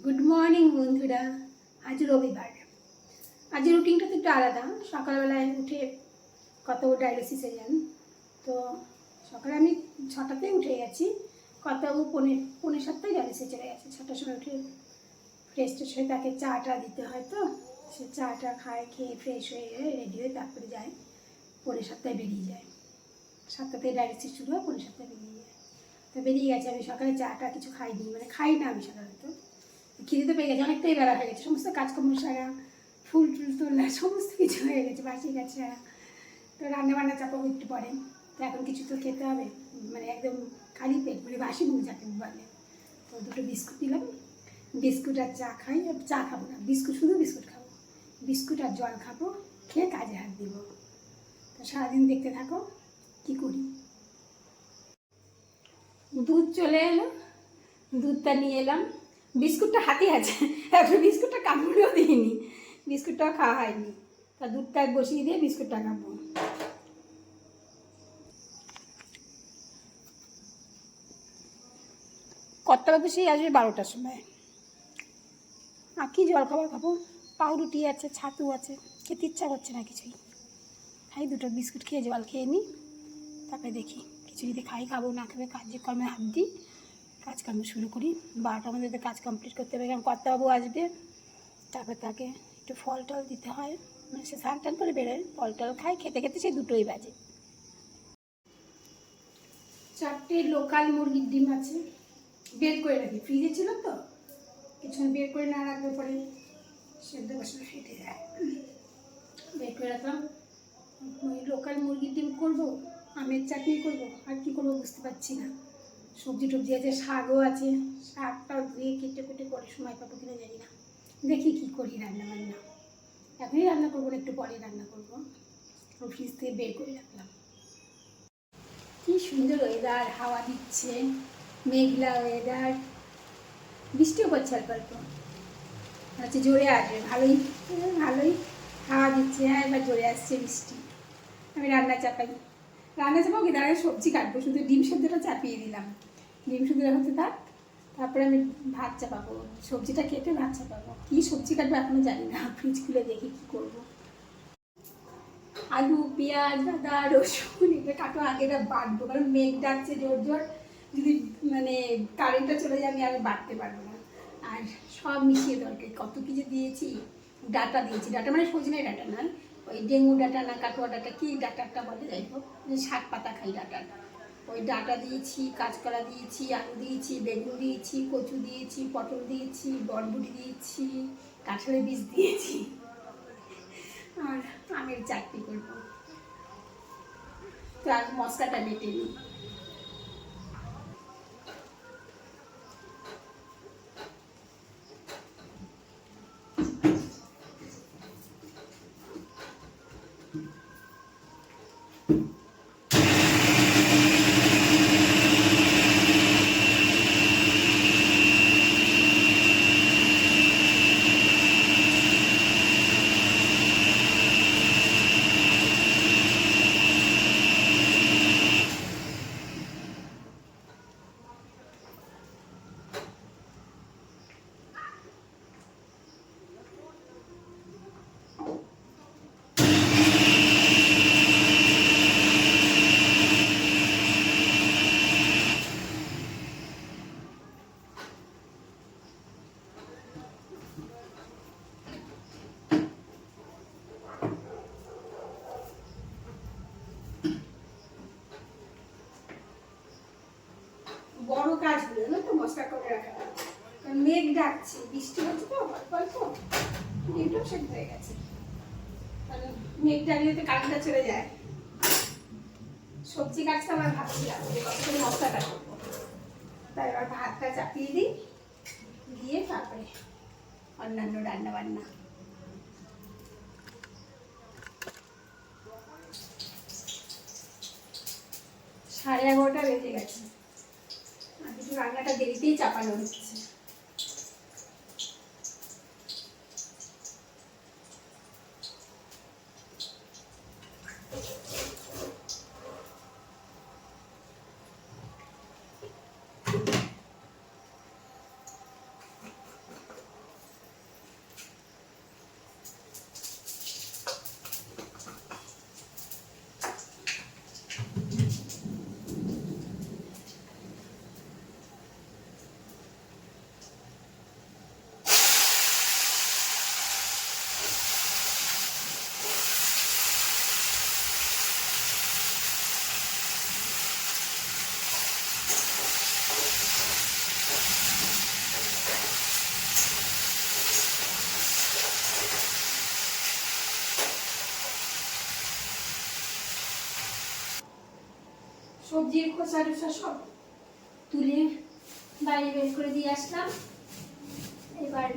Good morning বন্ধুরা। আজ রবিবার। আজ রুটিনটা তো একটু আলাদা। সকালবেলায় উঠে কত ডায়ালিসিসে যান, তো সকালে আমি 6টাতেই উঠে গেছি। কত পৌনে 7টায় ডায়ালিসিসে চলে গেছে। 6টার সময় উঠে ফ্রেশ ট্রেশ হয়ে তাকে চাটা দিতে হয়, তো সে চাটা খায়, খেয়ে ফ্রেশ হয়ে রেডি হয়ে তারপরে যায়। পৌনে 7টায় বেরিয়ে যায়। 7টাতেই ডায়ালিসিস শুরু হয়, পৌনে 7টায় বেরিয়ে যায়। তো বেরিয়ে গেছে। আমি সকালে চাটা কিছু খাইনি, মানে খাই না আমি সাধারণত। খিদে তো পেয়ে গেছে, অনেকটাই বেলা হয়ে গেছে। সমস্ত কাজকর্ম সারা, ফুল টুল তোলা, সমস্ত কিছু হয়ে গেছে, বাসি কাজ সারা। তো রান্নাবান্না চাপাবো একটু পরে। তো এখন কিছু তো খেতে হবে, মানে একদম খালি পেট, মানে বাসি মুখ যাকে বলে। তো দুটো বিস্কুট দিলাম, বিস্কুট আর চা খাই। চা খাবো না, বিস্কুট, শুধু বিস্কুট খাবো। বিস্কুট আর জল খাবো, খেয়ে কাজে হাত দিব। তো সারাদিন দেখতে থাকো কি করি। দুধ চলে এলো, দুধটা নিয়ে এলাম। বিস্কুটটা হাতে আছে, এখন বিস্কুটটা কামড়েও দিইনি, বিস্কুটটাও খাওয়া হয়নি। তা দুধটা বসিয়ে দিয়ে বিস্কুটটা খাবো। কর্তাবাবু সেই আসবে 12টার সময়। আর কি জলখাবার খাবো? পাউরুটি আছে, ছাতু আছে, খেতে ইচ্ছা করছে না কিছুই। খাই দুটো বিস্কুট খেয়ে জল খেয়ে নিই, তারপরে দেখি কিছু যদি খাই খাবো, না খাবে কাজকর্মে হাত দিই, কাজকর্ম শুরু করি। 12টার মধ্যে কাজ কমপ্লিট করতে হবে, কারণ কর্তাবাবু আসবে। তারপর তাকে একটু ফল টল দিতে হয়, মানে সে স্নান টান করে বেরোয়, ফল টল খাই, খেতে খেতে সে 2টোই বাজে। 4টে লোকাল মুরগির ডিম আছে, বের করে রাখি, ফ্রিজে ছিল তো, কিছু বের করে না রাখলে পরে সেদ্ধ বসানো ফেটে যায়। বের করে রাখলাম। ওই লোকাল মুরগির ডিম করবো, আমের চাটনি করবো, আর কি করবো বুঝতে পারছি না। সবজি টবজি আছে, শাকও আছে, শাকটাও ধুয়ে কেটে কেটে পরে সময় পাবো কিনা জানি না। দেখি কি করি রান্না বান্না। এখনই রান্না করবো না, একটু পরে রান্না করবো। ফ্রিজ থেকে বের করে রাখলাম। কি সুন্দর ওয়েদার, হাওয়া দিচ্ছে, মেঘলা ওয়েদার, বৃষ্টিও পড়ছে অল্প অল্প, হচ্ছে জোরে আসবে। ভালোই ভালোই হাওয়া দিচ্ছে। হ্যাঁ, এবার জোরে আসছে বৃষ্টি। আমি রান্না চাপাবো কি, দাঁড়ায় সবজি কাটবো, শুধু ডিম সেদ্ধটা চাপিয়ে দিলাম। ডিম সেদ্ধটা হতে থাক, তারপরে আমি ভাত চাপাবো, সবজিটা কেটে ভাত চাপাবো। কী সবজি কাটবো এখনও জানি না, ফ্রিজ খুলে দেখি কী করবো। আলু, পেঁয়াজ, আদা, রসুন এটা কাটো, আগে এটা বাটবো, কারণ মেঘ ডাকছে জোর জোর। যদি মানে কারেন্টটা চলে যায় আমি বাটতে পারবো না। আর সব মিশিয়ে দরকার, কত কি যে দিয়েছি। ডাটা দিয়েছি, ডাটা মানে সজনে ডাটা না, ওই ডেঙ্গু ডাটা না কাটোয়া ডাটা, কি ডাটাটা বলে, যাই হোক, শাক পাতা খাই ডাটাটা। ওই ডাটা দিয়েছি, কাঁচকলা দিয়েছি, আলু দিয়েছি, বেগুন দিয়েছি, কচু দিয়েছি, পটল দিয়েছি, বরবটি দিয়েছি, কাঁঠালের বীজ দিয়েছি, আর আমের চাটনি করবো। তো আর মশলাটা বেটে নিই। বড় কাজ হলো না তো মশলা করে রাখাটা, মেঘ ডাকছে, বৃষ্টি হচ্ছে তো অল্প অল্প, ডিমটাও সেদ্ধ হয়ে গেছে। মেঘ ডাকলে তো কারেন্টটা চলে যায়। সবজি কাটতে আমার ভাবছিলাম যে কত করে মশলাটা করবো, তাই এবার ভাতটা চাপিয়ে দিই, দিয়ে তারপরে অন্যান্য রান্না বান্না। সাড়ে 11টা বেজে গেছে, আর কিছু রান্নাটা দেরিতেই চাপানো হচ্ছে। সবজির খোসা টোসা সব তুলে বাইরে বের করে দিয়ে আসলাম। এবার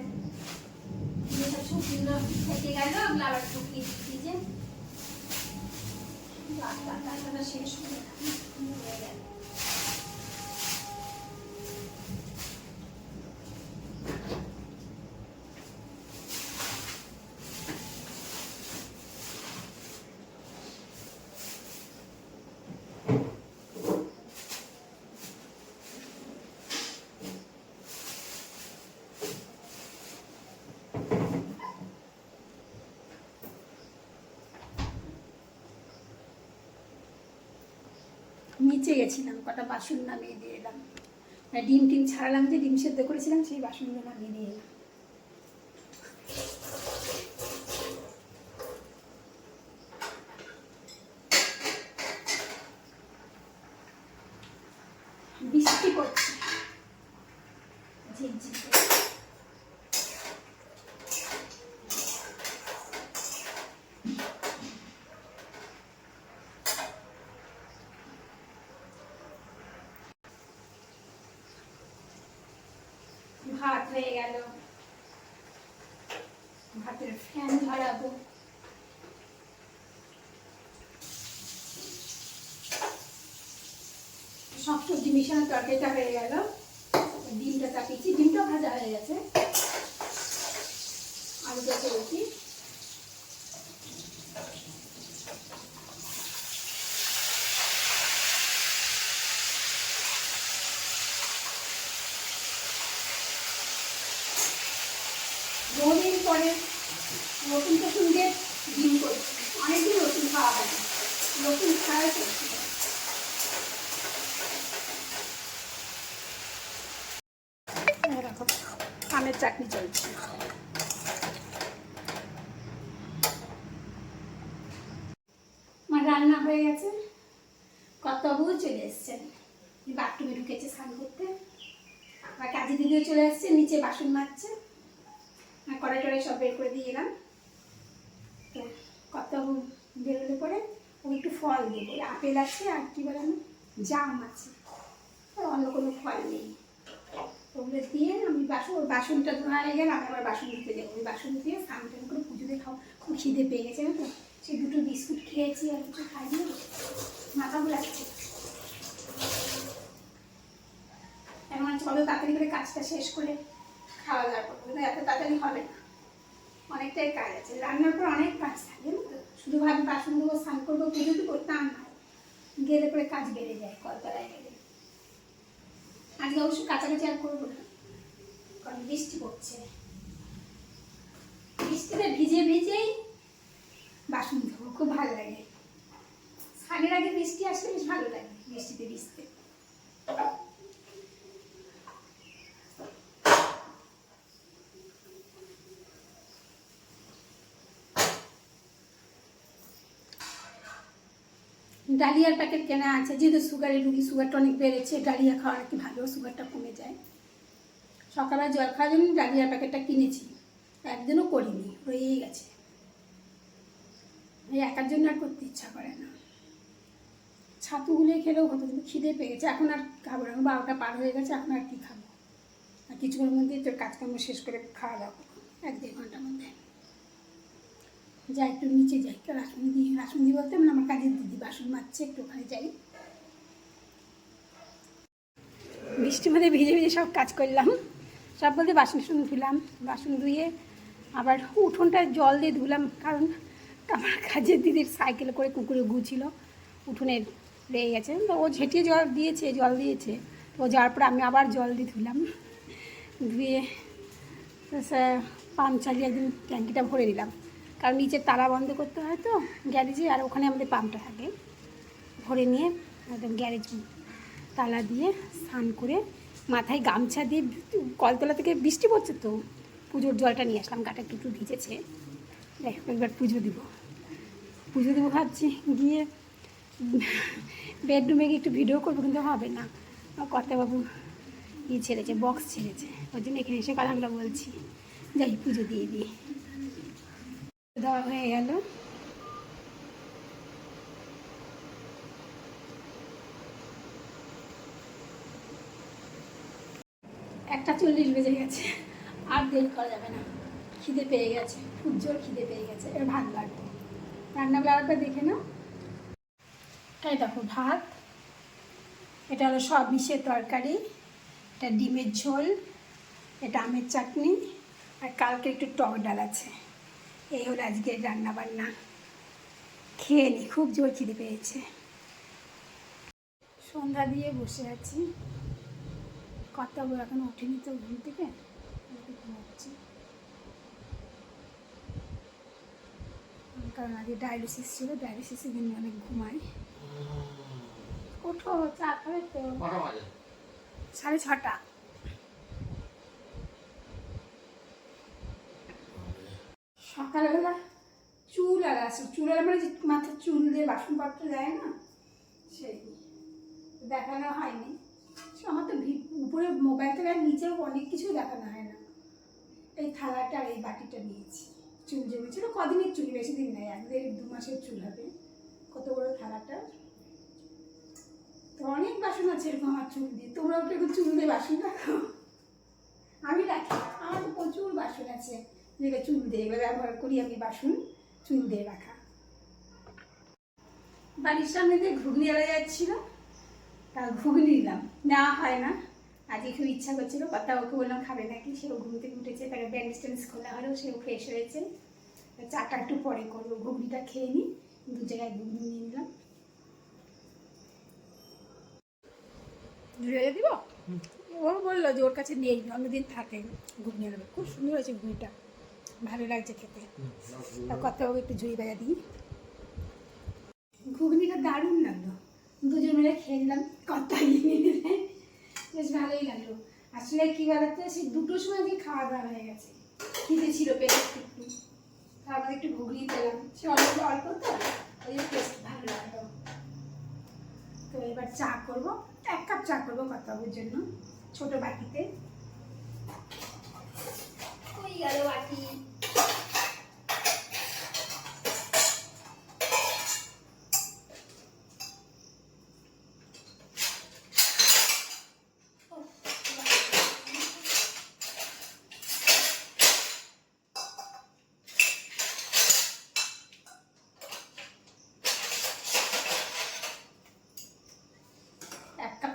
যেসব সবজিগুলো থেকে গেল ওগুলো আবার ঢুকিয়ে দিচ্ছি যে শেষ হয়ে গেল। নিচে গেছিলাম, কটা বাসন নামিয়ে দিয়ে এলাম। ডিম টিম ছাড়ালাম, যে ডিম সেদ্ধ করেছিলাম সেই বাসনগুলো নামিয়ে দিয়ে এলাম। বৃষ্টি পড়ছে ঝিরঝির করে। ভাত হয়ে গেল, ভাতের ফ্যান ধরাবো। সব সবজি মিশানো তরকারিটা হয়ে গেল। ডিমটা চাপিয়েছি, ডিমটা ভাজা হয়ে গেছে। আলুটা করেছি। বহুদিন পরে রসুন টসুন দিয়ে ডিম করছি, অনেকদিন রসুন খাওয়া হয় না, রসুন ছাড়াই করছি। এরকম আমের চাটনি চলছে। আমার রান্না হয়ে গেছে, কর্তাবু চলে এসছেন, বাথরুমে ঢুকেছে স্নান করতে। আর কাজী দিদিও চলে এসছে, নিচে বাসন মাজছে। কড়াই টড়াই সব বের করে দিয়ে এলাম। তো কর্তাবু বেরোলে পরে ও একটু ফল দেবো, আপেল আছে আর কি বলেন জাম আছে, অন্য কোনো ফল নেই। ওগুলো দিয়ে আমি বাসনটা ধোয়া হয়ে গেলে আমি আবার বাসন দিতে যাবো। ওই বাসন দিয়ে স্নান টান করে পুজো দিয়ে খাও। খুব খিদে পেয়ে গেছে না তো, সেই দুটো বিস্কুট খেয়েছি আর কিছু খাইনি, মাথা লাগছে। এমন চলো তাড়াতাড়ি করে কাজটা শেষ করে খাওয়া দাওয়া করবো, কিন্তু এত তাড়াতাড়ি হবে না, অনেকটাই কাজ আছে। রান্নার পর অনেক কাজ থাকে না তো, শুধু ভাবি বাসন দেবো স্নান করবো পুজো দেবো তা না, গেলে পরে কাজ বেড়ে যায় কলতলায় গেলে। আজকে অবশ্য কাছাকাছি আর করবো না, কারণ বৃষ্টি পড়ছে। বৃষ্টিতে ভিজে ভিজেই বাসন ধোবো, খুব ভালো লাগে। স্নানের আগে বৃষ্টি আসলে বেশ ভালো লাগে বৃষ্টিতে ভিজতে। ডালিয়ার প্যাকেট কেনা আছে, যেহেতু সুগারের রুগী, সুগারটা অনেক বেড়েছে, ডালিয়া খাওয়া নাকি ভালো, সুগারটা কমে যায়। সকালে জল খাওয়ার জন্য ডালিয়ার প্যাকেটটা কিনেছি, একদিনও করিনি, রয়েই গেছে। এই একার জন্য আর করতে ইচ্ছা করে না। ছাতুগুলো খেলেও হতো, কিন্তু খিদে পেয়ে গেছে, এখন আর খাবো না, 12টা পার হয়ে গেছে, এখন আর কি খাবো। আর কিছুক্ষণের মধ্যেই তোর কাজকর্ম শেষ করে খাওয়া দাওয়া করবো, 1-1.5 ঘন্টার মধ্যে। যাই একটু নিচে যাই, রাসমণি বলতে মানে আমার কাজের দিদি বাসন মাজছে, একটু ওখানে যাই। বৃষ্টির মধ্যে ভিজে ভিজে সব কাজ করলাম, সব বলতে বাসন ধুলাম, বাসন ধুয়ে আবার উঠোনটায় জল দিয়ে ধুলাম, কারণ আমার কাজের দিদির সাইকেলে করে কুকুরে গু ছিল, উঠোনে লেগে গেছে। তো ও ঝেঁটিয়ে জল দিয়েছে, তো ও যাওয়ার পরে আমি আবার জল দিয়ে ধুলাম, ধুয়ে পাম্প চালিয়ে একদিন ট্যাঙ্কিটা ভরে দিলাম, কারণ নিচে তালা বন্ধ করতে হয় তো গ্যারেজে, আর ওখানে আমাদের পাম্পটা থাকে। ভরে নিয়ে একদম গ্যারেজ তালা দিয়ে স্নান করে মাথায় গামছা দিয়ে, কলতলা থেকে বৃষ্টি পড়ছে তো, পুজোর জলটা নিয়ে আসলাম, গাটা একটু ভিজেছে। দেখ একবার পুজো দেবো ভাবছি, গিয়ে বেডরুমে গিয়ে একটু ভিডিও করবো, কিন্তু হবে না, কর্তাবাবু ছেড়েছে, বক্স ছেড়েছে, ওই জন্য এখানে এসে কথাগুলো বলছি। যাই পুজো দিয়ে দিই। দেওয়া হয়ে গেল। 40 বেজে গেছে, আর দেরি করা যাবে না। খিদে পেয়ে গেছে, খুব জোর খিদে পেয়ে গেছে। এবার ভাত লাগবে, রান্নাগুলো আরেকবার দেখে নাও। তাই দেখো ভাত, এটা হলো সব মিশিয়ে তরকারি, এটা ডিমের ঝোল, এটা আমের চাটনি, আর কালকে একটু টক ডাল আছে। এই হলো আজকের রান্না বান্না। খেয়ে নি, খুব জোর খিদে পেয়েছে। সন্ধ্যা দিয়ে বসে আছি, কথা বলে এখন ওঠেনি তো ঘুম থেকে, ঘুমাচ্ছি। কারণ আগে ডায়ালিসিস ছিল, ডায়ালিসিসের দিন অনেক ঘুমাই। ওঠো, চা খাবে তো? 6:30। সকালবেলা চুল আর আসে, চুলের মানে যে মাথার চুল দিয়ে বাসনপত্র দেয় না, সেই দেখানো হয়নি। আমার তো উপরে মোবাইল থেকে নিচেও অনেক কিছু দেখানো হয় না। এই থালাটা আর এই বাটিটা নিয়েছি, চুল জমেছিল, কদিনের চুল, বেশি দিন নেই, 1-2 মাসের চুল হবে। কত বড় থালাটা, তো অনেক বাসন আছে এরকম আমার চুল দিয়ে। তোমরাও কি একটু চুল দিয়ে বাসন রাখো? আমি রাখি, আমার তো প্রচুর বাসন আছে যেটা চুল দিয়ে এবার ব্যবহার করি আমি, বাসন চুল দিয়ে রাখা। বাড়ির সামনে দিয়ে ঘুগনি এলা যাচ্ছিল, তা ঘুগনি নিলাম, নেওয়া হয় না। আজকে খুব ইচ্ছা করছিল, কথা ওকে বললাম খাবে নাকি, সেও ঘুম থেকে উঠেছে, তাকে ব্যান্ডেজ ট্যান্ডেজ খোলা হলেও সেও ফ্রেশ হয়েছে। চাটা একটু পরে করবো, ঘুগনিটা খেয়ে নিই। 2 জায়গায় ঘুগনি নিয়ে নিলাম। রেড়ে দিব, ও বললো যে ওর কাছে নেই, অন্যদিন থাকে ঘুগনি নেবে। খুব সুন্দর হয়েছে ঘুগনিটা, ভালো লাগছে খেতে। তা কথা ওকে একটু ঝুড়ি বেজা দিই। ঘুগনিটা দারুণ লাগলো, 2 জন মিলে খেয়ে নিলাম, কথা নিয়ে বেশ ভালোই লাগলো। আসলে কী বলতো, সেই 2টোর সময় দিয়ে খাওয়া দাওয়া হয়ে গেছে, খিদে ছিল পেটে একটু, তারপরে একটু ঘুগনি পেলাম, সে অল্প অল্প তো, ওই টেস্ট ভালো লাগলো। তো এবার চা করবো, 1 কাপ চা করবো কথার জন্য, ছোট বাটিতে। ওই গেল বাটি।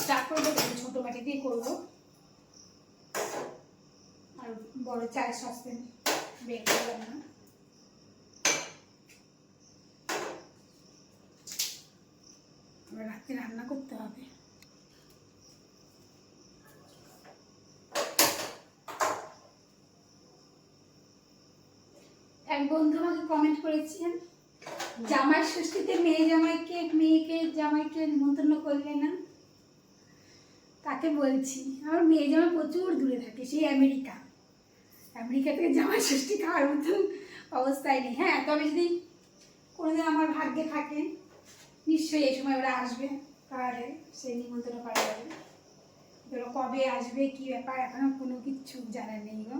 চা করবো, ছোট বাটি দিয়ে করবো, আর বড় চায়ের সসপ্যান বের করলাম না। এবার রাতে রান্না করতে হবে। এক বন্ধু আমাকে কমেন্ট করেছেন, জামাই ষষ্ঠীতে মেয়েকে জামাইকে নিমন্ত্রণ করলে না। তাকে বলছি, আমার মেয়ে জামাই প্রচুর দূরে থাকে, সেই আমেরিকা থেকে জামাই ষষ্ঠী খাওয়ার মতন অবস্থায় নেই। হ্যাঁ, তবে যদি কোনোদিন আমার ভাগ্যে থাকে, নিশ্চয়ই এই সময় ওরা আসবে, তাহলে সেই নিমন্ত্রণ করা যাবে। ওরা কবে আসবে, কি ব্যাপার, এখনো কোনো কিছু জানা নেই গো।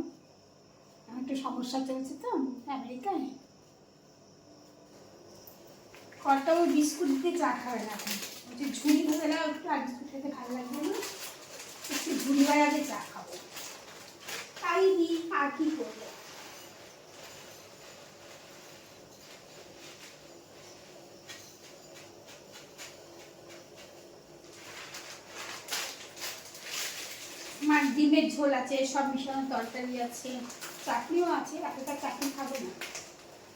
আমার একটু সমস্যা চলছে তো আমেরিকায়। কটাও বিস্কুট দিয়ে চা খাবে না, এখন বলছে ঝুড়ি ভরে দাও একটু, আর বিস্কুট খেতে ভালো লাগবে না, একটু ঝুড়ি ভাড়াতে চা খাবো। তাই দিই, আর কি করবো। আমার ডিমের ঝোল আছে, সব মিশানো তরকারি আছে, চাটনিও আছে। এতটা চাটনি খাবে না,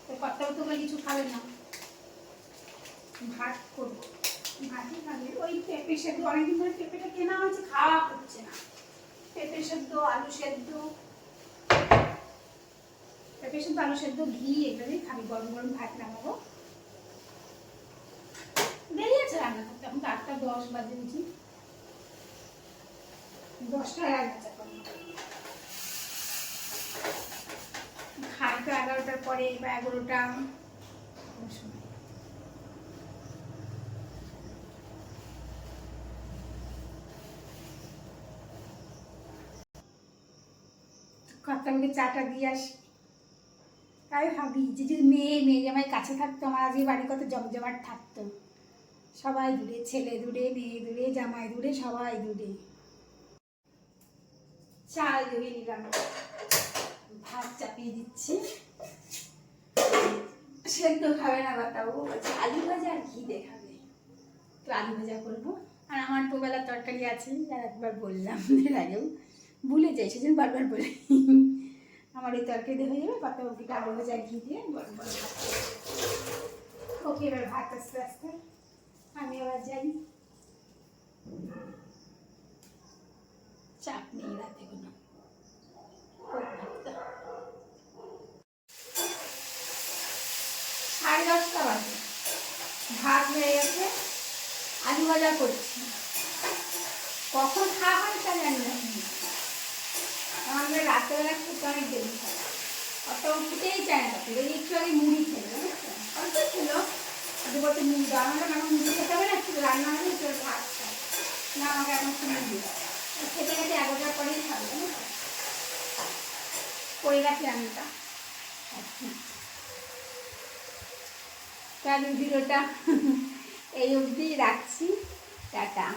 তো কর্তাও তোমরা কিছু খাবে না। ভাত করবো, ভাতই খাবে। ওই পেঁপে সেদ্ধ, অনেকদিন ধরে পেঁপেটা কেনা হয়েছে, খাওয়া হচ্ছে না। পেঁপে সেদ্ধ, আলু সেদ্ধ, আলু সেদ্ধ, ঘি, এগুলোই খাবি। গরম গরম ভাত নামাবো। দেরি আছে রান্না করতে, এখন তো 8:10 বাজে বুঝি, 10টার আগে খাই তো 11টার পরে বা 11টা সময়। কর্তাকে চাটা দিয়ে আসি। তাই ভাবি যে যদি মেয়ে জামাই কাছে থাকতো, আমার আজকে বাড়ি কত জমজমাট থাকতো। সবাই দূরে, ছেলে দূরে, মেয়ে দূরে, জামাই দূরে, সবাই দূরে। চাল ধুয়ে নিলাম, ভাত চাপিয়ে দিচ্ছি। সেদ্ধ খাবে না বাতাবু, বলছে আলু ভাজা আর ঘি দিয়ে খাবে, তো আলু ভাজা করবো। আর আমার দুবেলার তরকারি আছে, আর একবার বললাম এর আগেও, ভুলে যাই সেজন্য বারবার বলি। আমার এই তরকারি দিয়ে হয়ে যাবে, বাতাবুকে আলু ভাজা ঘি দিয়ে গরম গরম ভাত। ওকে এবার ভাত আস্তে আস্তে, আমি আবার যাই, চাপ নেই রাতে কোনো। 10:30 বাজে, ভাত হয়ে গেছে, আলু ভাজা করছি। কখন খাওয়া হয় তা জানি না, আমাদের রাত্রেবেলা খেতে অনেক দেরি হয়, অত খেতেই চায় না। ওই একটু আগে মুড়ি খেলো, অল্প ছিল, দুপুরে মুড়ি দেওয়া আমাকে, এখন মুড়ি খেতে হবে না, একটু রান্না হলে একটু ভাত খায় না, আমাকে এখন শুনে দিই খেতে খেতে 11টার পরেই খাবে, করে রাখি রান্নাটা। তাহলে ভিডিওটা এই অবধি রাখছি, টাটা।